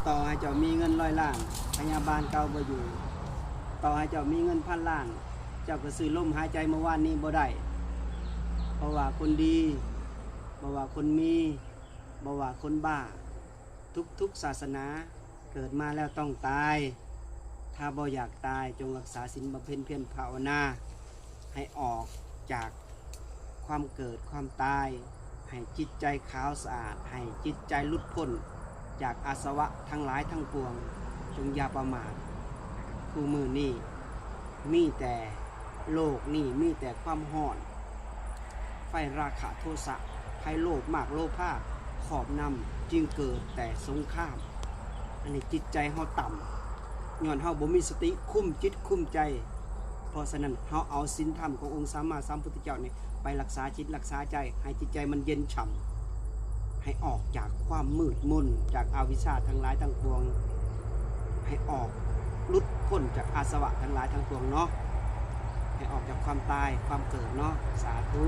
ต่อให้เจ้ามีเงิน100 ล้านพยาบาลเก่าบ่อยู่ต่อให้เจ้ามีเงิน1,000 ล้านเจ้าก็ซื้อลมหายใจเมื่อวานนี้บ่ได้เพราะว่าคนดีบ่ว่าคนมีบ่ว่าคนบ้าทุกศาสนาเกิดมาแล้วต้องตายถ้าบ่อยากตายจงรักษาศีลบำเพ็ญเพียรภาวนาให้ออกจากความเกิดความตายให้จิตใจขาวสะอาดให้จิตใจหลุดพ้นจากอาสวะทั้งหลายทั้งปวงจงอย่าประมาทคู่มือนี่มีแต่โลกนี่มีแต่ความร้อน ไฟราคะโทสะภัยโลภมากโลภะขอบนำจึงเกิดแต่สงครามอันนี้จิตใจเฮาต่ำย้อนเฮาบ่มีสติคุมจิตคุมใจเพราะฉะนั้นเฮาเอาศีลธรรมขององค์สัมมาสัมพุทธเจ้านี่ไปรักษาจิตรักษาใจให้จิตใจมันเย็นฉ่ำให้ออกจากความมืดมนจากอวิชชาทั้งหลายทั้งปวงให้ออกหลุดพ้นจากอาสวะทั้งหลายทั้งปวงเนาะให้ออกจากความตายความเกิดเนาะสาธุ